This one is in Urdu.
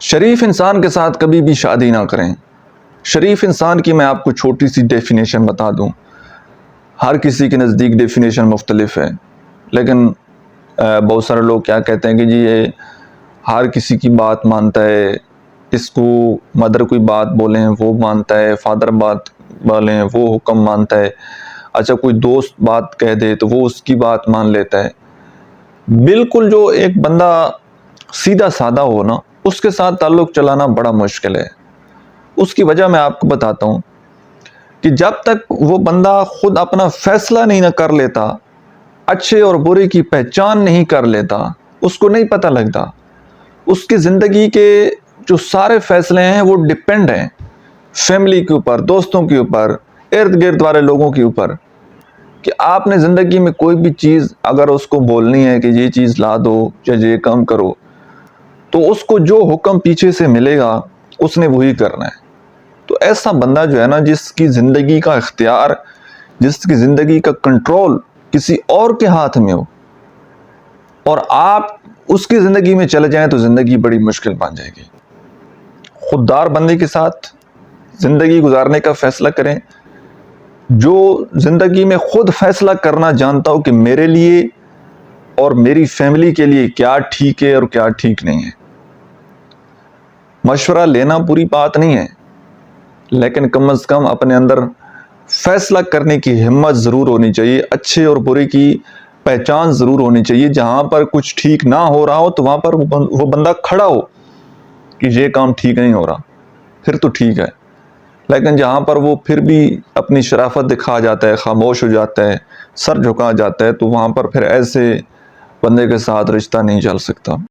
شریف انسان کے ساتھ کبھی بھی شادی نہ کریں۔ شریف انسان کی میں آپ کو چھوٹی سی ڈیفینیشن بتا دوں۔ ہر کسی کے نزدیک ڈیفینیشن مختلف ہے، لیکن بہت سارے لوگ کیا کہتے ہیں کہ جی یہ ہر کسی کی بات مانتا ہے، اس کو مدر کوئی بات بولیں وہ مانتا ہے، فادر بات بولیں وہ حکم مانتا ہے، اچھا کوئی دوست بات کہہ دے تو وہ اس کی بات مان لیتا ہے۔ بالکل جو ایک بندہ سیدھا سادہ ہو نا، اس کے ساتھ تعلق چلانا بڑا مشکل ہے۔ اس کی وجہ میں آپ کو بتاتا ہوں کہ جب تک وہ بندہ خود اپنا فیصلہ نہیں نہ کر لیتا، اچھے اور برے کی پہچان نہیں کر لیتا، اس کو نہیں پتہ لگتا۔ اس کی زندگی کے جو سارے فیصلے ہیں وہ ڈیپینڈ ہیں فیملی کے اوپر، دوستوں کے اوپر، ارد گرد والے لوگوں کے اوپر، کہ آپ نے زندگی میں کوئی بھی چیز اگر اس کو بولنی ہے کہ یہ چیز لا دو یا یہ کام کرو، تو اس کو جو حکم پیچھے سے ملے گا اس نے وہی کرنا ہے۔ تو ایسا بندہ جو ہے نا، جس کی زندگی کا اختیار، جس کی زندگی کا کنٹرول کسی اور کے ہاتھ میں ہو، اور آپ اس کی زندگی میں چلے جائیں تو زندگی بڑی مشکل بن جائے گی۔ خوددار بندے کے ساتھ زندگی گزارنے کا فیصلہ کریں، جو زندگی میں خود فیصلہ کرنا جانتا ہو کہ میرے لیے اور میری فیملی کے لیے کیا ٹھیک ہے اور کیا ٹھیک نہیں ہے۔ مشورہ لینا بری بات نہیں ہے، لیکن کم از کم اپنے اندر فیصلہ کرنے کی ہمت ضرور ہونی چاہیے، اچھے اور برے کی پہچان ضرور ہونی چاہیے۔ جہاں پر کچھ ٹھیک نہ ہو رہا ہو تو وہاں پر وہ بندہ کھڑا ہو کہ یہ کام ٹھیک نہیں ہو رہا، پھر تو ٹھیک ہے۔ لیکن جہاں پر وہ پھر بھی اپنی شرافت دکھا جاتا ہے، خاموش ہو جاتا ہے، سر جھکا جاتا ہے، تو وہاں پر پھر ایسے بندے کے ساتھ رشتہ نہیں چل سکتا۔